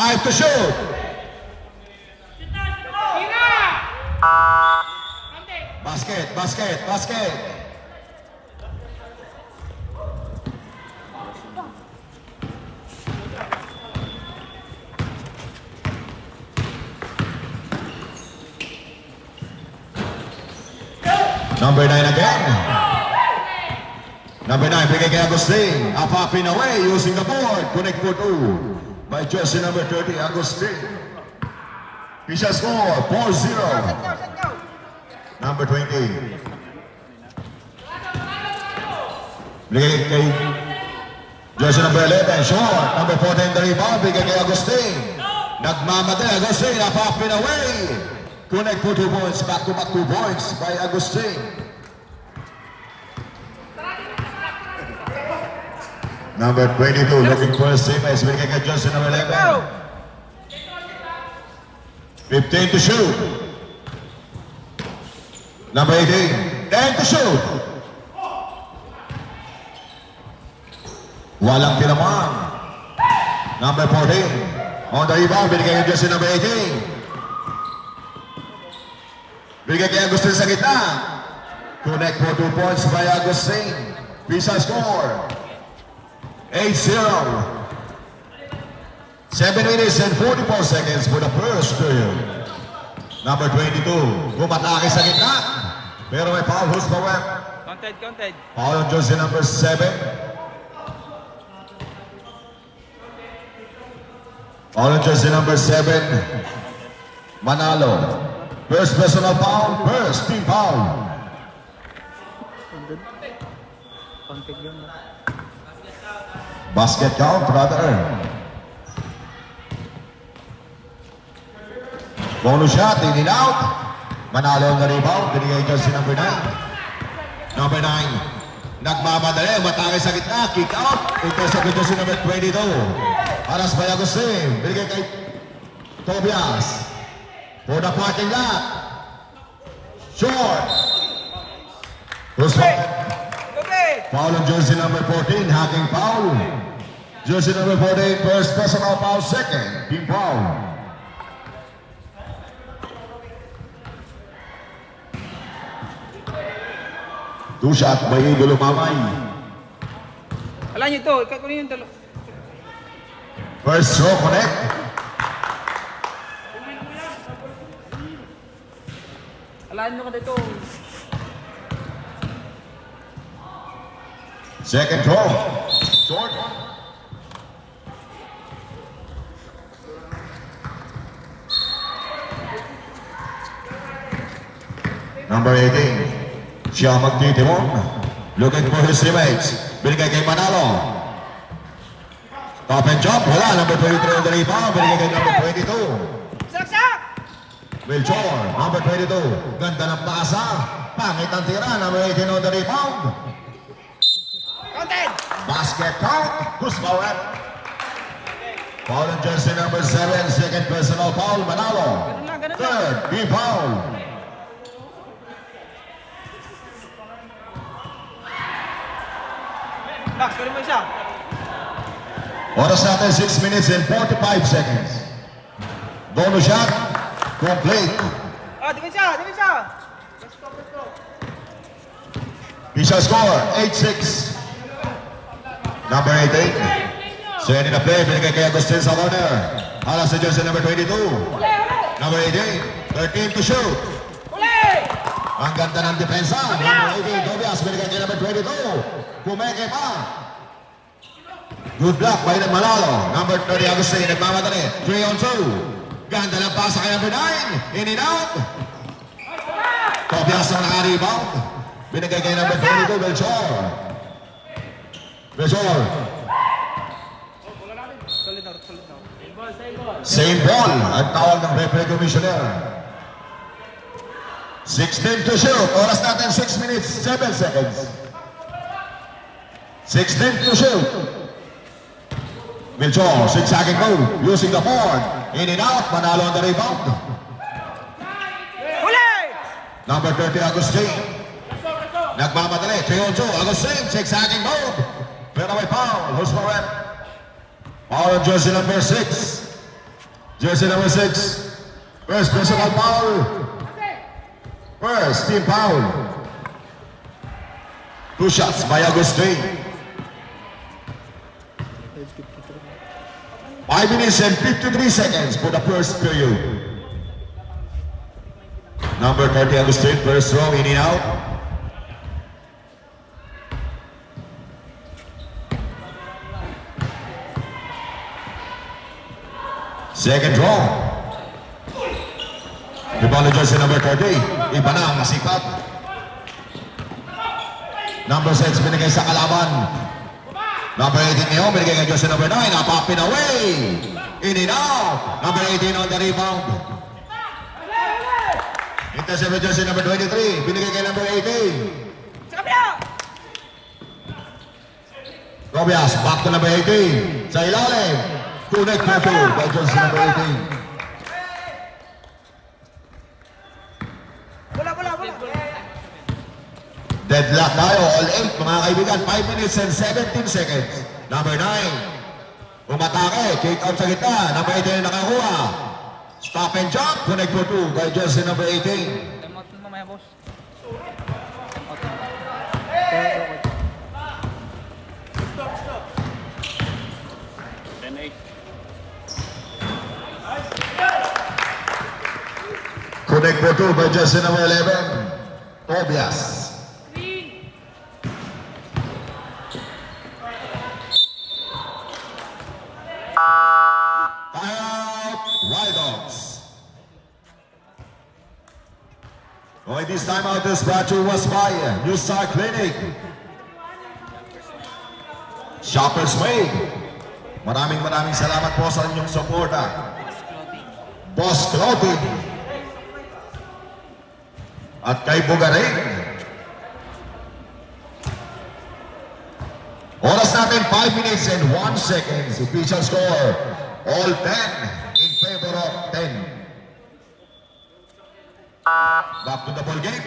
5 to shoot. Basket, basket, basket. Number 9 again. Number 9, bigay kay Agustin. Up-upping away using the board. Connect for 2 by jersey number 30, Agustin. He shall score 4-0. Number 20. Bigay kay jersey number 11, short. Number 14, the rebound. Bigay kay Agustin. Nagmamadali, Agustin. Up-upping away. Connect for 2 points. Back-to-back 2 points by Agustin. Number 22, looking for a teammates. Bigay kay jersey number 11. 15 to shoot. Number 18, 10 to shoot. Walang tinaman. Number 14, on the rebound. Bigay kay jersey number 18. Bigay kay Agustin sa gitna. Connect for 2 points by Agustin. Pisa score 8-0. 7 minutes and 44 seconds for the first period. Number 22, bumatake sa gitna. Pero may foul, who's foul? Counted. Foul on jersey number 7. Foul on jersey number 7. Manalo. First personal foul, first team foul. Counted yun. Basket count, brother. Bonus shot, in and out. Manalo ang rebound, binigay jersey number 9. Number 9. Nagmamadali, matake sa gitna, kick out. Intercept jersey number 22. Aras by Agustin, binigay kay Tobias. For the parking lot. Short. Who's foul on jersey number 14, hacking foul. Jersey number 14, first personal foul, second team foul. Two shot by Idolo Mamay. Alam nyo ito, ikakunin yung talo. First throw connect. Alam nyo ka dito. Second throw. Short. Number 18. Siya magtitimon. Looking for his teammates. Binigay kay Manalo. Top and jump. Wala. Number 23 on the rebound. Binigay kay number 22. Saksak! Wilchor, number 22. Ganda ng pasa. Pangit ang tira. Number 18 on the rebound. Counted! Basket count. Who's foul? Foul on jersey number 7. Second personal foul. Manalo. Ganun Third, team foul. Max, kunin mo isa. Oras natin 6 minutes and 45 seconds. Bonus shot. Complete. Depensa! He shall score 8-6. Number 18. Sending the play. Binigay kay Agustin sa corner. Hala sa jersey number 22. Number 18. 13 to shoot. Ang ganda ng depensa. Number 18. Tobias. Binigay kay number 22. Pumeke pa. Good block by Manalo. Number 30 Agustin. Nagmamadali. 3 on 2. Ganda ng pasa kay number 9. In and out. Tobias ang naka-rebound. Binigay kay number 22, Belchor. Solid na. Same ball. Ang tawag ng referee commissioner. 16 to shoot. Oras natin 6 minutes, 7 seconds. 16 to shoot. Belchor, zigzagging move. Using the board. In and out. Manalo on the rebound. Number 30, Agustin. Nagmamadali. 3 on 2. Agustin, zigzagging move. Pero may foul. Who's for it? Foul on jersey number 6. Jersey number 6. First personal foul. First team foul. 2 shots by Agustin. 5 minutes and 53 seconds for the first period. Number 30 Agustin, first throw in and out. Second draw. Rebound jersey number 30. Iba na ang masipag. Number 6 binigay sa kalaban. Number 18 ngayon binigay kay jersey number 9. Napapin away. In and out. Number 18 on the rebound. Intercept jersey number 23. Binigay kay number 18. Sa kabila! Robias, back to number 18. Sa ilalim. Connect na to by jersey number 18. Bola. Deadlock tayo, all 8 mga kaibigan, 5 minutes and 17 seconds. Number 9, umatake, kick out sa gitna, number 18 nakakuha. Stop and jump, connect for 2 by jersey number 18. Time out mamaya, boss. Connect for 2 by jersey number 11, Tobias. Wild Dogs. Okay, this time out is brought to us by New Star Clinic. Shoppers Way. Maraming salamat po sa inyong suporta. Boss Clothing. At kay Bugaring. Oras natin 5 minutes and 1 seconds. Official score, all 10 in favor of 10. Back to the ball game.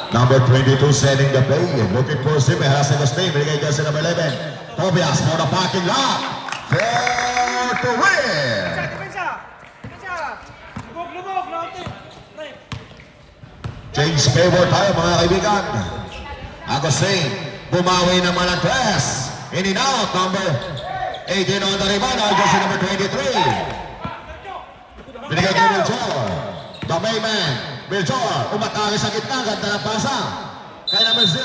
Number 22 setting the play. Looking for Sim. Has a stay. Binigay dyan sa number 11. Tobias for the parking lot. For to win. Depensa! Lubog, laute! Change favor tayo mga kaibigan. Agustin. Bumawi naman ang press. In and out. Number 18 on the rebound. Just number 23. Binigay kay Melchor. The main man. Melchor, umatake sa gitna, ganda ng pasa. Kaya number 0.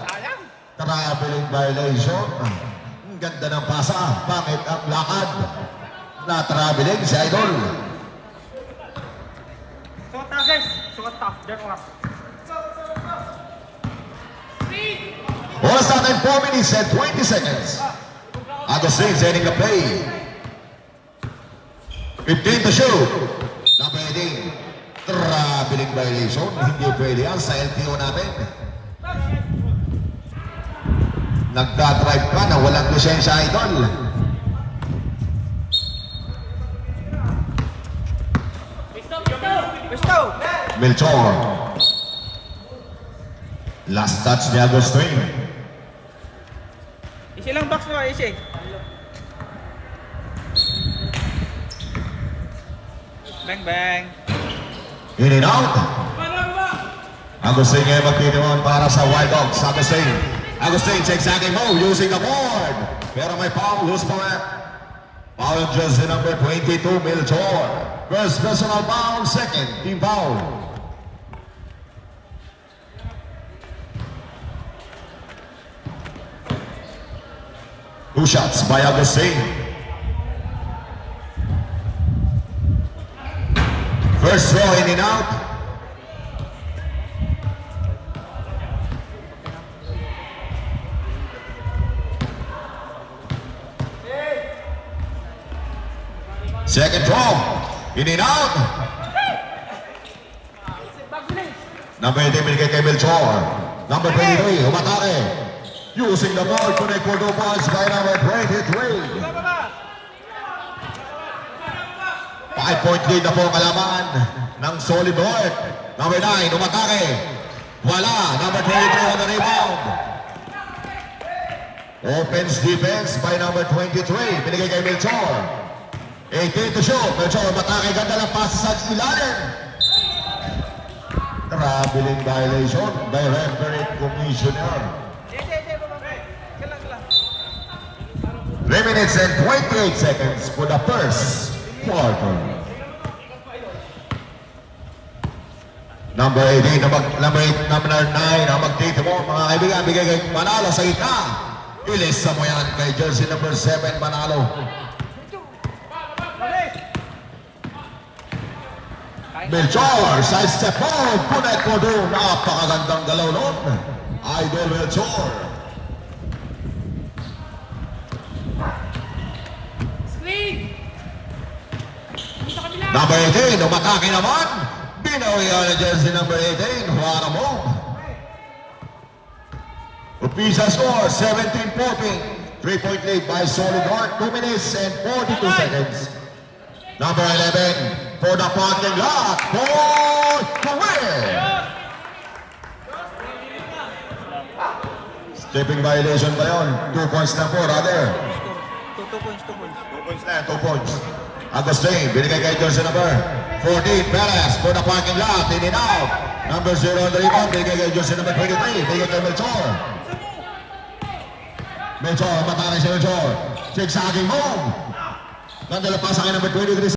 Sayang! Traveling violation. Ang ganda ng pasa. Bakit ang lakad? Na traveling si Idol. Sukat ta, guys! Sukat ta. Diyan oras. Oras natin 4 minutes and 20 seconds. Agustin setting the play. 15 to shoot. Number 18. Traveling violation. Hindi pwede yan sa LTO natin. Nagdadrive ka na walang lisensya, Idol. Gusto! Melchor. Last touch ni Agustin. Isi lang box mo, isi. Bang! In and out. Agustin ngayon magtitiwan para sa Wild Dogs. Agustin checks second move using the board. Pero may foul. Who's pa rin? Foul jersey number 22, Melchor. First personal foul, second team foul. Two shots by Agustin. First throw in and out. Second throw in and out. Number 18 binigay kay Melchor. Number 23 umatake. Using the ball, connect for 2 points by number 23. 5-point lead na po ang kalaban ng Solid North. Number 9, umatake. Wala. Number 23 on the rebound. Offense defense by number 23. Binigay kay Melchor. 18 to shoot. Melchor, umatake. Ganda ng passes sa ilalim. Traveling violation by referee commissioner. 3 minutes and 28 seconds for the first quarter. Number 18, number 9, ang magtitimo, mga kaibigan, bigay kay Manalo sa gitna. Ilisa mo yan kay jersey number 7, Manalo. Melchor, side step on, connect mo doon. Napakagandang galaw noon. Idol Melchor. Number 18, umatake naman. Binawihan na jersey number 18, Juana mo. Upisa score, 17-14. 3-point lead by Solid North, 2 minutes and 42 seconds. Number 11, for the parking lot, for the win. Stripping violation ba yun? 2 points na po, rather. 2 points. 2 points na, 2 points. Agustin, binigay kay jersey number 14, Perez, for the parking lot, in and out. Number 0 on the rebound, binigay kay jersey number 23, binigay kay Melchor. Melchor, matangay si Melchor. Zigzagging move. Nandala pa sa akin number 23